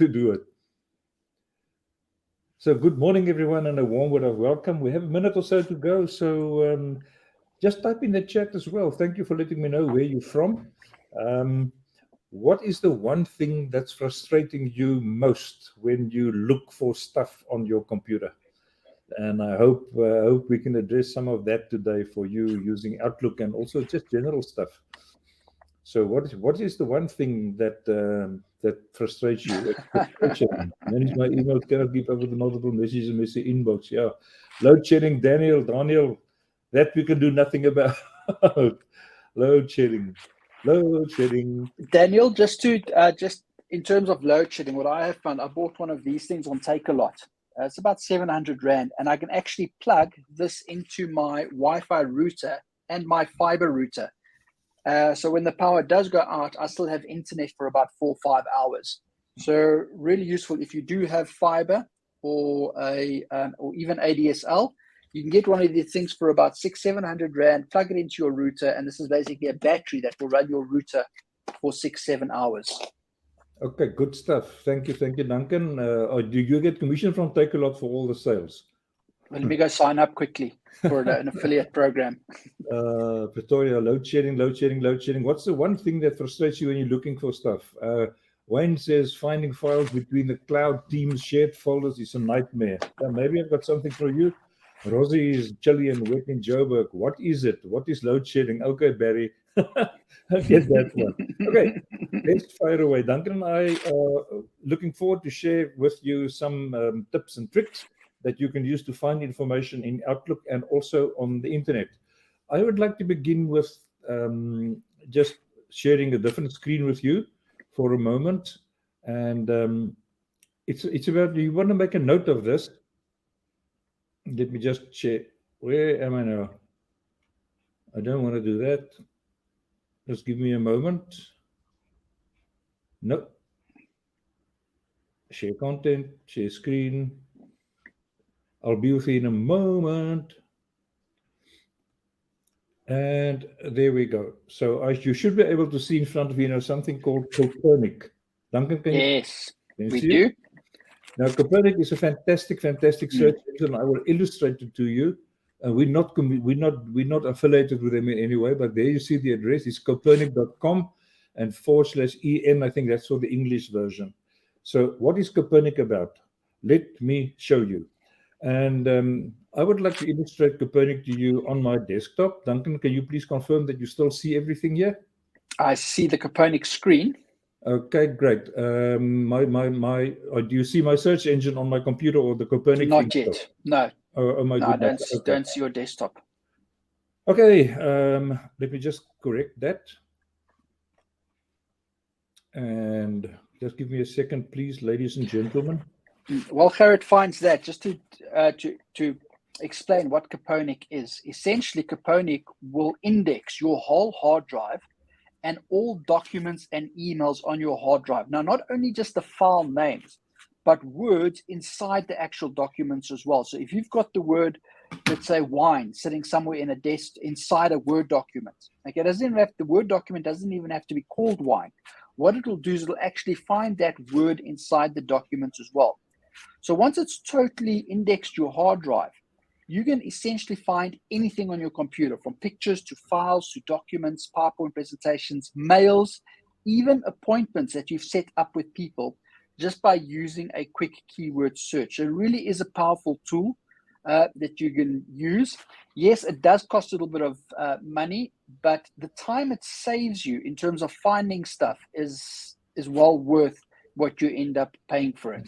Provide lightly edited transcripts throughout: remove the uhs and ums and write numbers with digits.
to do it. So good morning, everyone, and a warm word of welcome. We have a minute or so to go, so just type in the chat as well. Thank you for letting me know where you're from. What is the one thing that's frustrating you most when you look for stuff on your computer? And I hope we can address some of that today for you using Outlook and also just general stuff. So what is the one thing that frustrates you? Frustration. Manage my emails, cannot keep up with the multiple messages in the inbox. Yeah, load shedding, Daniel, that we can do nothing about. Load shedding. Daniel, just in terms of load shedding, what I have found, I bought one of these things on Take-A-Lot. It's about 700 Rand, and I can actually plug this into my Wi-Fi router and my fiber router. So when the power does go out, I still have internet for about 4 or 5 hours. So really useful if you do have fiber or even ADSL. You can get one of these things for about 600-700 Rand, plug it into your router, and this is basically a battery that will run your router for 6-7 hours. Okay, good stuff. Thank you, Duncan. Do you get commission from Take-A-Lot for all the sales? Well, let me go sign up quickly for an affiliate program. Pretoria, load shedding. What's the one thing that frustrates you when you're looking for stuff? Wayne says finding files between the cloud teams shared folders is a nightmare. Maybe I've got something for you. Rosie is chilly and wet in Joburg. What is it? What is load shedding? Okay, Barry. I get that one. Okay, let's fire away. Duncan and I are looking forward to share with you some tips and tricks that you can use to find information in Outlook and also on the internet. I would like to begin with just sharing a different screen with you for a moment. And it's about, you want to make a note of this. Let me just check. Where am I now? I don't want to do that. Just give me a moment. No. Share content, share screen. I'll be with you in a moment. And there we go. So you should be able to see in front of you now something called Copernic. Duncan, can yes, you we see do. It? Now, Copernic is a fantastic search engine. I will illustrate it to you. We're not affiliated with them in any way, but there you see the address is copernic.com and /EN. I think that's for the English version. So what is Copernic about? Let me show you. And I would like to illustrate Copernic to you on my desktop. Duncan, can you please confirm that you still see everything here? I see the Copernic screen. Okay, great. Do you see my search engine on my computer or the Copernic? Not yet. No. Oh my goodness. I don't see your desktop. Okay, let me just correct that. And just give me a second, please, ladies and gentlemen. While Gerrit finds that, just to explain what Copernic is. Essentially, Copernic will index your whole hard drive and all documents and emails on your hard drive. Now, not only just the file names, but words inside the actual documents as well. So if you've got the word, let's say wine, sitting somewhere in a desk inside a Word document, okay, the Word document doesn't even have to be called wine. What it'll do is it'll actually find that word inside the documents as well. So once it's totally indexed your hard drive, you can essentially find anything on your computer, from pictures to files to documents, PowerPoint presentations, mails, even appointments that you've set up with people just by using a quick keyword search. It really is a powerful tool that you can use. Yes, it does cost a little bit of money, but the time it saves you in terms of finding stuff is well worth what you end up paying for it.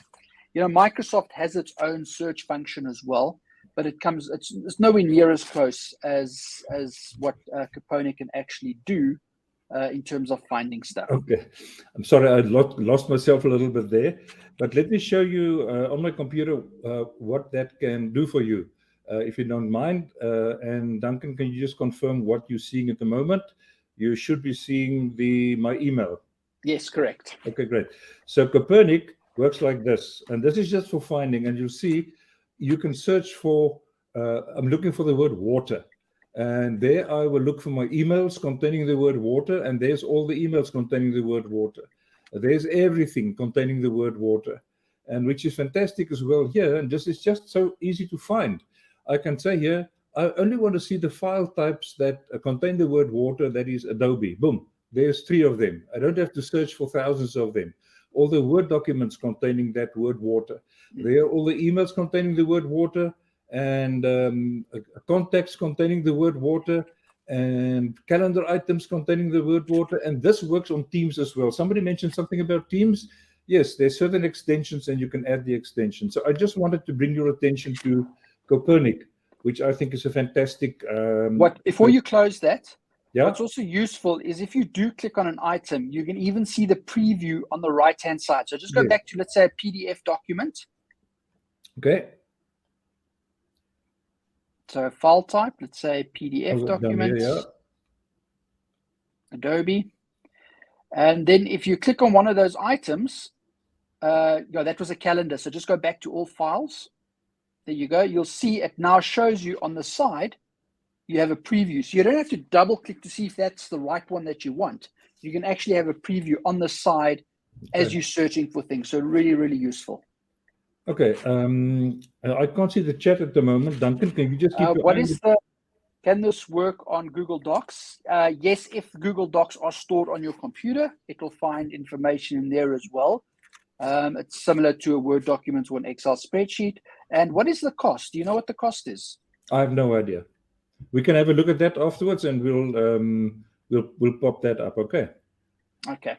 You know, Microsoft has its own search function as well, but it's nowhere near as close as what Copernic can actually do in terms of finding stuff. Okay, I'm sorry, I lost myself a little bit there, but let me show you on my computer what that can do for you, if you don't mind. And Duncan, can you just confirm what you're seeing at the moment? You should be seeing my email. Yes, correct. Okay, great. So Copernic works like this, and this is just for finding, and you'll see you can search for, I'm looking for the word water, and there I will look for my emails containing the word water, and there's all the emails containing the word water. There's everything containing the word water, and which is fantastic as well here. And this is just so easy to find. I can say here, I only want to see the file types that contain the word water, that is Adobe. Boom, there's 3 of them. I don't have to search for thousands of them. All the Word documents containing that word water. There are all the emails containing the word water, and contacts containing the word water, and calendar items containing the word water. And this works on Teams as well. Somebody mentioned something about Teams. Yes, there's certain extensions and you can add the extension. So I just wanted to bring your attention to Copernic, which I think is a fantastic. Before you close that, yeah. What's also useful is if you do click on an item, you can even see the preview on the right-hand side. So just go back to, let's say, a PDF document. Okay. So file type, let's say PDF document, Adobe. And then if you click on one of those items, that was a calendar. So just go back to all files. There you go. You'll see it now shows you on the side, you have a preview. So you don't have to double click to see if that's the right one that you want. You can actually have a preview on the side as you're searching for things. So really, really useful. Okay. I can't see the chat at the moment. Duncan, can you just keep your Can this work on Google Docs? Yes, if Google Docs are stored on your computer, it will find information in there as well. It's similar to a Word document or an Excel spreadsheet. And what is the cost? Do you know what the cost is? I have no idea. We can have a look at that afterwards, and we'll pop that up. Okay. Okay.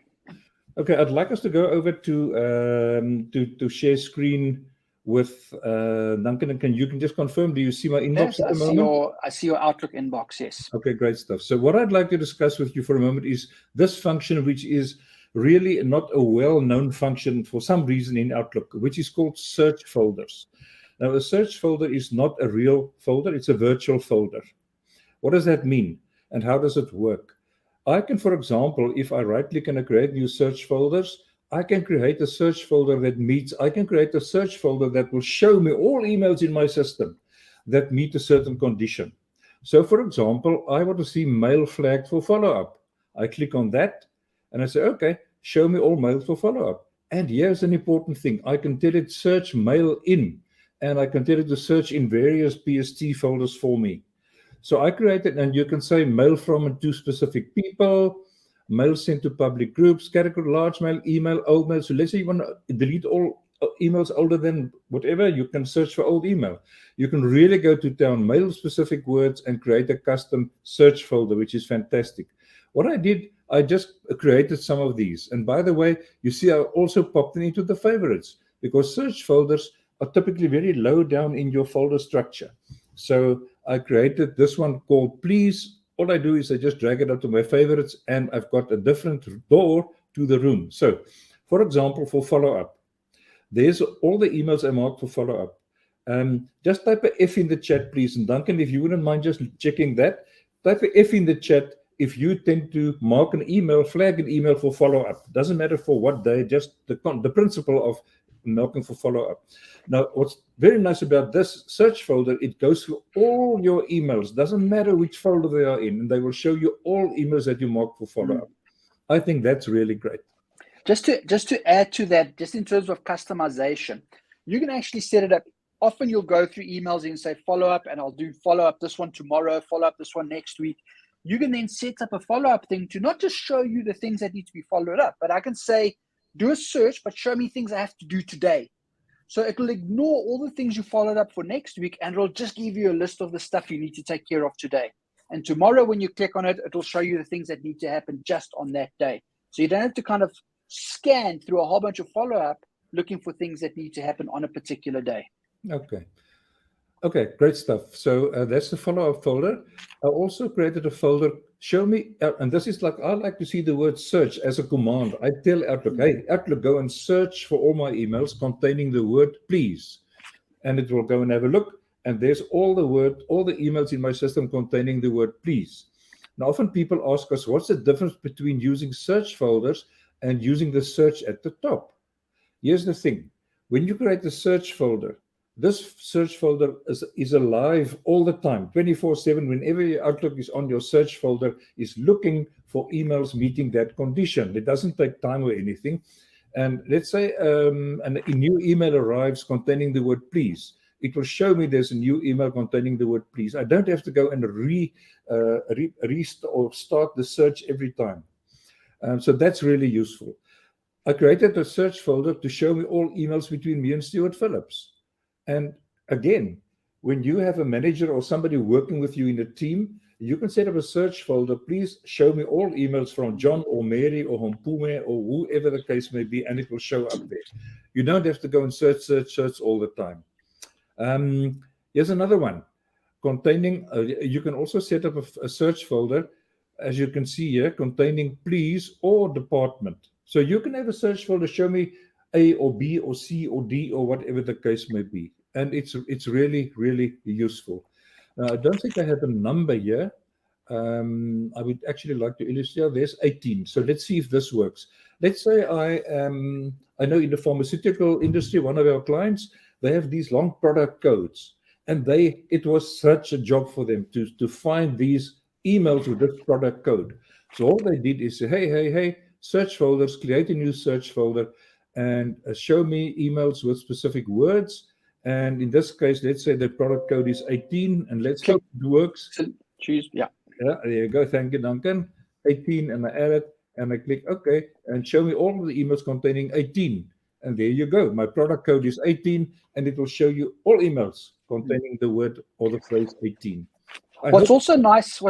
Okay. I'd like us to go over to share screen with Duncan. And you can just confirm. Do you see my inbox at the moment? I see your Outlook inbox. Yes. Okay. Great stuff. So what I'd like to discuss with you for a moment is this function, which is really not a well-known function for some reason in Outlook, which is called search folders. Now, a search folder is not a real folder. It's a virtual folder. What does that mean? And how does it work? I can, for example, if I right-click and I create new search folders, I can create a search folder I can create a search folder that will show me all emails in my system that meet a certain condition. So, for example, I want to see mail flagged for follow-up. I click on that and I say, okay, show me all mail for follow-up. And here's an important thing. I can tell it search mail in. And I can tell it to search in various PST folders for me. So I created, and you can say mail from and to specific people, mail sent to public groups, category large mail, email, old mail. So let's say you want to delete all emails older than whatever, you can search for old email. You can really go to town, mail specific words, and create a custom search folder, which is fantastic. What I did, I just created some of these. And by the way, you see I also popped them into the favorites, because search folders are typically very low down in your folder structure. So I created this one called Please. All I do is I just drag it up to my favorites, and I've got a different door to the room. So, for example, for follow-up, there's all the emails I marked for follow-up. Just type a F in the chat, please. And Duncan, if you wouldn't mind just checking that, type a F in the chat if you tend to mark an email, flag an email for follow-up. Doesn't matter for what day, just the principle of marking for follow-up. Now, what's very nice about this search folder, it goes through all your emails. Doesn't matter which folder they are in, and they will show you all emails that you mark for follow-up. I think that's really great. Just to add to that, just in terms of customization, you can actually set it up. Often you'll go through emails and say follow-up, and I'll do follow-up this one tomorrow, follow-up this one next week. You can then set up a follow-up thing to not just show you the things that need to be followed up, but I can say, do a search, but show me things I have to do today. So it will ignore all the things you followed up for next week, and it'll just give you a list of the stuff you need to take care of today. And tomorrow, when you click on it, it'll show you the things that need to happen just on that day. So you don't have to kind of scan through a whole bunch of follow-up looking for things that need to happen on a particular day. Okay, great stuff. So that's the follow-up folder. I also created a folder, show me, and this is like, I like to see the word search as a command. I tell Outlook, hey, Outlook, go and search for all my emails containing the word please. And it will go and have a look. And there's all the emails in my system containing the word please. Now, often people ask us, what's the difference between using search folders and using the search at the top? Here's the thing. When you create a search folder, this search folder is alive all the time, 24/7. Whenever your Outlook is on, your search folder is looking for emails meeting that condition. It doesn't take time or anything. And let's say a new email arrives containing the word please. It will show me there's a new email containing the word please. I don't have to go and restart or start the search every time. So that's really useful. I created a search folder to show me all emails between me and Stuart Phillips. And again, when you have a manager or somebody working with you in a team, you can set up a search folder. Please show me all emails from John or Mary or Hompume or whoever the case may be, and it will show up there. You don't have to go and search all the time. Here's another one containing, you can also set up a search folder, as you can see here, containing please or department. So you can have a search folder, show me A or B or C or D or whatever the case may be. And it's really, really useful. I don't think I have a number here. I would actually like to illustrate. There's 18. So let's see if this works. Let's say I know in the pharmaceutical industry, one of our clients, they have these long product codes. And it was such a job for them to find these emails with this product code. So all they did is say, hey, search folders, create a new search folder, and show me emails with specific words. And in this case, let's say the product code is 18, and let's hope it works. Choose, yeah. Yeah, there you go. Thank you, Duncan. 18, and I add it, and I click OK, and show me all of the emails containing 18. And there you go. My product code is 18, and it will show you all emails containing the word or the phrase 18. What's also nice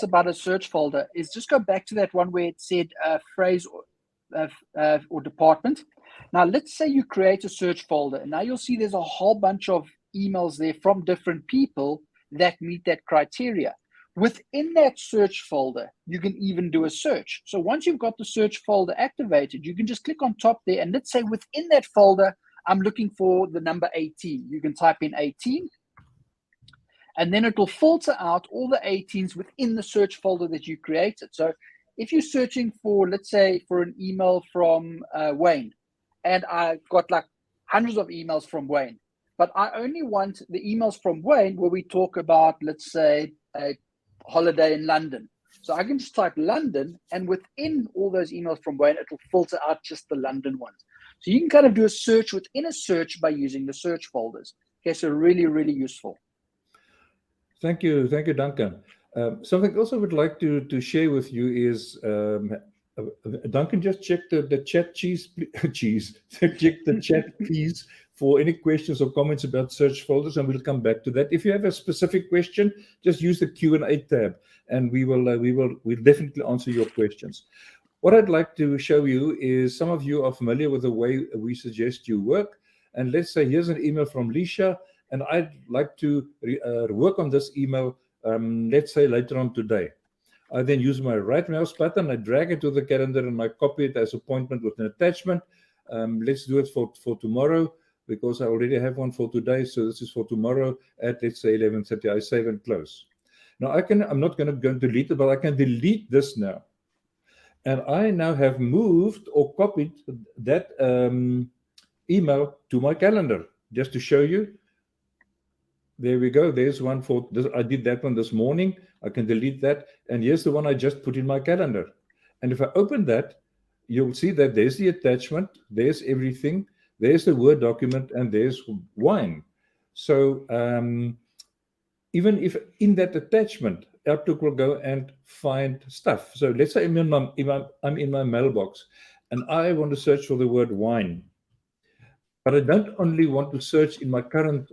about a search folder is just go back to that one where it said phrase or department. Now, let's say you create a search folder, and now you'll see there's a whole bunch of emails there from different people that meet that criteria. Within that search folder, you can even do a search. So once you've got the search folder activated, you can just click on top there, and let's say within that folder, I'm looking for the number 18. You can type in 18, and then it will filter out all the 18s within the search folder that you created. So if you're searching for, let's say, for an email from Wayne, and I've got like hundreds of emails from Wayne, but I only want the emails from Wayne where we talk about, let's say, a holiday in London. So I can just type London, and within all those emails from Wayne, it will filter out just the London ones. So you can kind of do a search within a search by using the search folders. Okay, so really, really useful. Thank you, Duncan. Something else I would like to share with you is Duncan, just check the chat check the chat please for any questions or comments about search folders, and we'll come back to that. If you have a specific question, just use the Q&A tab, and we'll definitely answer your questions. What I'd like to show you is some of you are familiar with the way we suggest you work, and let's say here's an email from Lisha, and I'd like to work on this email, let's say later on today. I then use my right mouse button, I drag it to the calendar, and I copy it as appointment with an attachment. Let's do it for tomorrow, because I already have one for today. So this is for tomorrow at, let's say, 11:30. I save and close. Now I'm not going to go and delete it, but I can delete this now. And I now have moved or copied that email to my calendar, just to show you. There we go. There's one for this. I did that one this morning. I can delete that. And here's the one I just put in my calendar. And if I open that, you'll see that there's the attachment. There's everything. There's the Word document, and there's wine. So even if in that attachment, Outlook will go and find stuff. So let's say I'm in my mailbox, and I want to search for the word wine. But I don't only want to search in my current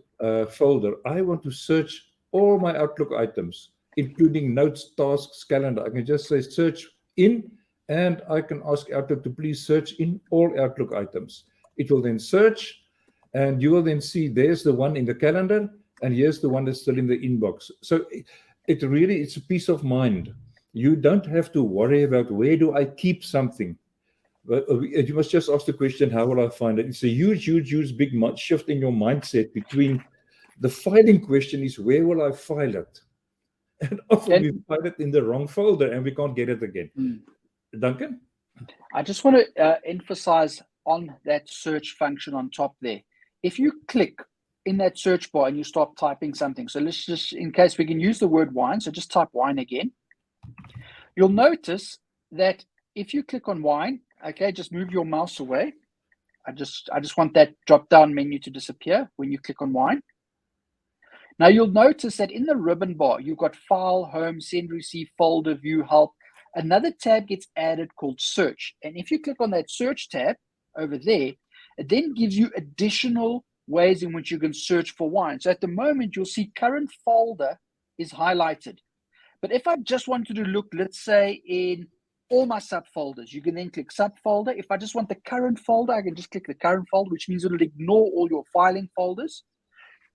folder. I want to search all my Outlook items, including notes, tasks, calendar. I can just say search in, and I can ask Outlook to please search in all Outlook items. It will then search, and you will then see there's the one in the calendar, and here's the one that's still in the inbox. So it's a peace of mind. You don't have to worry about where do I keep something. But you must just ask the question, how will I find it? It's a huge, big shift in your mindset between the filing question is, where will I file it? And often we file it in the wrong folder, and we can't get it again. Duncan? I just want to emphasize on that search function on top there. If you click in that search bar and you start typing something. So let's just, in case we can use the word wine, so just type wine again. You'll notice that if you click on wine, okay, just move your mouse away. I just want that drop-down menu to disappear when you click on wine. Now you'll notice that in the ribbon bar, you've got file, home, send, receive, folder, view, help. Another tab gets added called search. And if you click on that search tab over there, it then gives you additional ways in which you can search for wine. So at the moment, you'll see current folder is highlighted. But if I just wanted to look, let's say, in all my subfolders, you can then click subfolder. If I just want the current folder, I can just click the current folder, which means it'll ignore all your filing folders.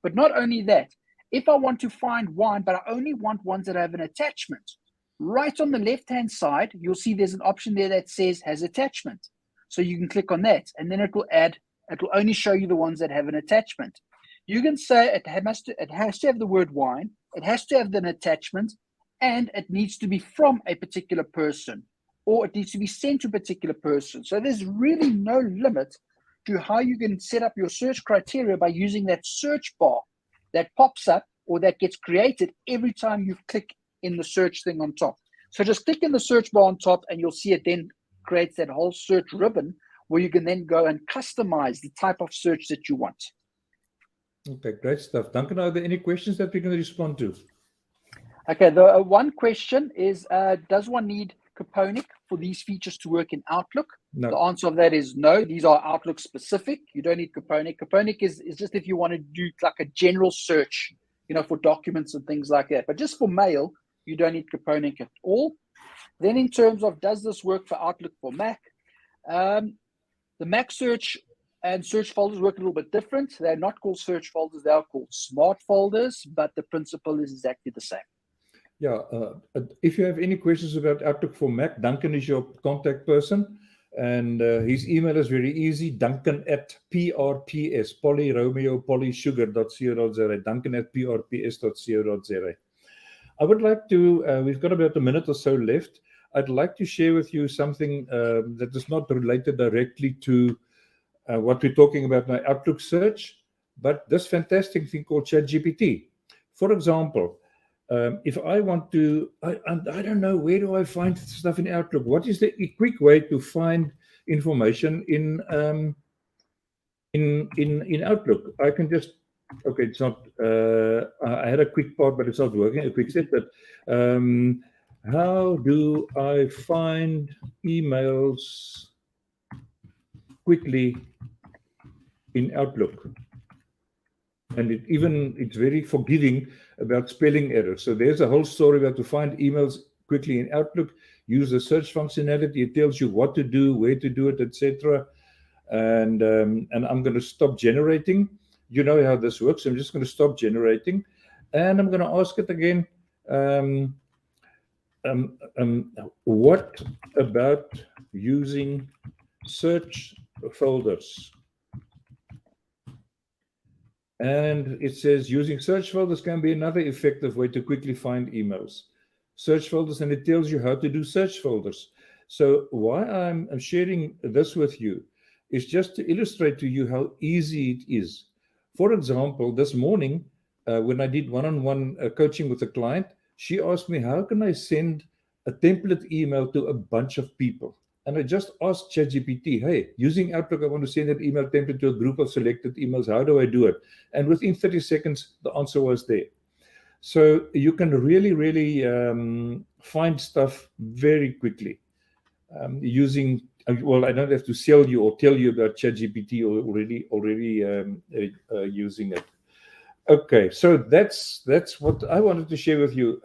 But not only that, if I want to find wine, but I only want ones that have an attachment, right on the left-hand side, you'll see there's an option there that says has attachment. So you can click on that, and then it will only show you the ones that have an attachment. You can say it has to have the word wine, it has to have an attachment, and it needs to be from a particular person, or it needs to be sent to a particular person. So there's really no limit to how you can set up your search criteria by using that search bar that pops up or that gets created every time you click in the search thing on top. So just click in the search bar on top and you'll see it then creates that whole search ribbon where you can then go and customize the type of search that you want. Okay, great stuff. Duncan, are there any questions that we can respond to? Okay, the one question is, does one need Caponic for these features to work in Outlook? No. The answer of that is no. These are Outlook specific. You don't need Caponic. Caponic is just if you want to do like a general search, for documents and things like that. But just for mail, you don't need Caponic at all. Then in terms of does this work for Outlook for Mac? The Mac search and search folders work a little bit different. They're not called search folders. They are called smart folders, but the principle is exactly the same. Yeah, if you have any questions about Outlook for Mac, Duncan is your contact person. And his email is very easy, duncan@prps, Polly Romeo, Polly Sugar.co.za, duncan@prps.co.za. I would like to, we've got about a minute or so left. I'd like to share with you something that is not related directly to what we're talking about now, Outlook search, but this fantastic thing called ChatGPT. For example, if I want to, I don't know, where do I find stuff in Outlook? What is the quick way to find information in Outlook? I can just, okay, it's not, I had a quick part, but it's not working, a quick step, but how do I find emails quickly in Outlook? And it's very forgiving about spelling errors. So there's a whole story about to find emails quickly in Outlook. Use the search functionality. It tells you what to do, where to do it, etc. And I'm going to stop generating. You know how this works. I'm just going to stop generating, and I'm going to ask it again. What about using search folders? And it says using search folders can be another effective way to quickly find emails. Search folders, and it tells you how to do search folders. So why I'm sharing this with you is just to illustrate to you how easy it is. For example, this morning, when I did one-on-one coaching with a client, she asked me, how can I send a template email to a bunch of people? And I just asked ChatGPT, hey, using Outlook, I want to send an email template to a group of selected emails. How do I do it? And within 30 seconds, the answer was there. So you can really, really find stuff very quickly using, well, I don't have to sell you or tell you about ChatGPT already using it. Okay, so that's what I wanted to share with you.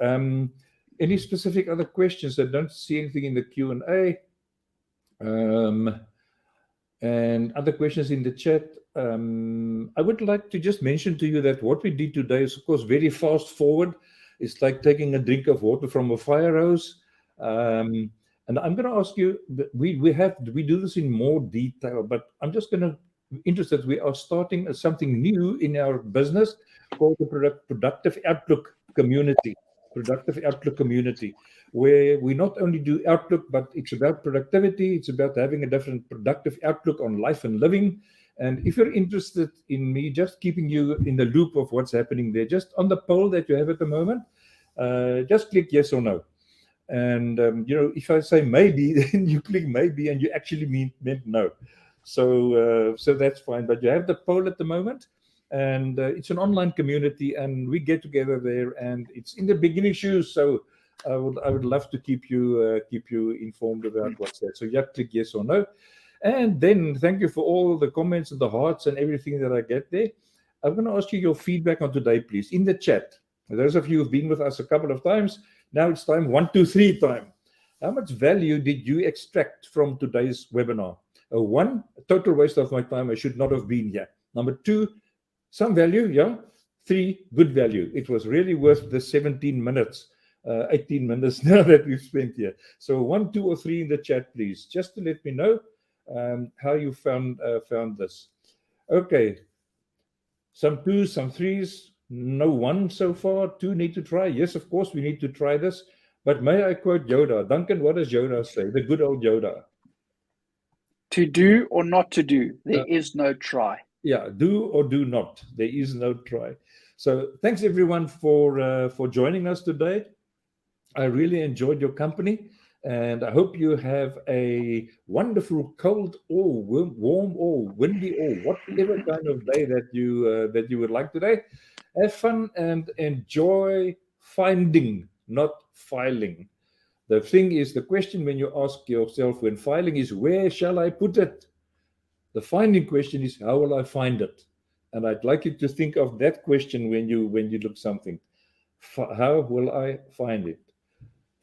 Any specific other questions? I don't see anything in the Q&A. And other questions in the chat. I would like to just mention to you that what we did today is, of course, very fast forward. It's like taking a drink of water from a fire hose. And I'm going to ask you, we do this in more detail, but I'm just going to interested. We are starting something new in our business called the Productive Outlook Community. Productive Outlook Community, where we not only do Outlook, but it's about productivity. It's about having a different productive outlook on life and living. And if you're interested in me just keeping you in the loop of what's happening there, just on the poll that you have at the moment, just click yes or no. And if I say maybe, then you click maybe, and you actually meant no. So that's fine. But you have the poll at the moment, and it's an online community, and we get together there, and it's in the beginning shoes. So I would love to keep you informed about what's there. So just click yes or no. And then thank you for all the comments and the hearts and everything that I get there. I'm going to ask you your feedback on today, please, in the chat. Those of you who've been with us a couple of times, now it's time 1, 2, 3 time. How much value did you extract from today's webinar? 1, a total waste of my time. I should not have been here. Number 2, some value, yeah. 3, good value. It was really worth the 17 minutes, 18 minutes now that we've spent here. So 1, 2, or 3 in the chat, please, just to let me know how you found this. Okay, some 2s, some 3s, no 1 so far. 2 need to try. Yes, of course we need to try this. But may I quote Yoda? Duncan, what does Yoda say? The good old Yoda. To do or not to do, there is no try. Yeah, do or do not. There is no try. So thanks everyone for joining us today. I really enjoyed your company. And I hope you have a wonderful cold or warm or windy or whatever kind of day that you would like today. Have fun and enjoy finding, not filing. The thing is, the question when you ask yourself when filing is, where shall I put it? The finding question is, how will I find it? And I'd like you to think of that question when you look something. How will I find it?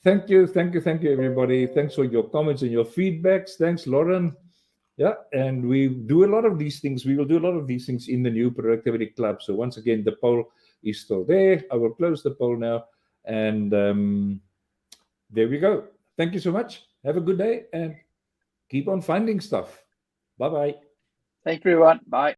Thank you, everybody. Thanks for your comments and your feedbacks. Thanks, Lauren. Yeah, and we do a lot of these things. We will do a lot of these things in the new Productivity Club. So once again, the poll is still there. I will close the poll now. And there we go. Thank you so much. Have a good day and keep on finding stuff. Bye-bye. Thank you, everyone. Bye.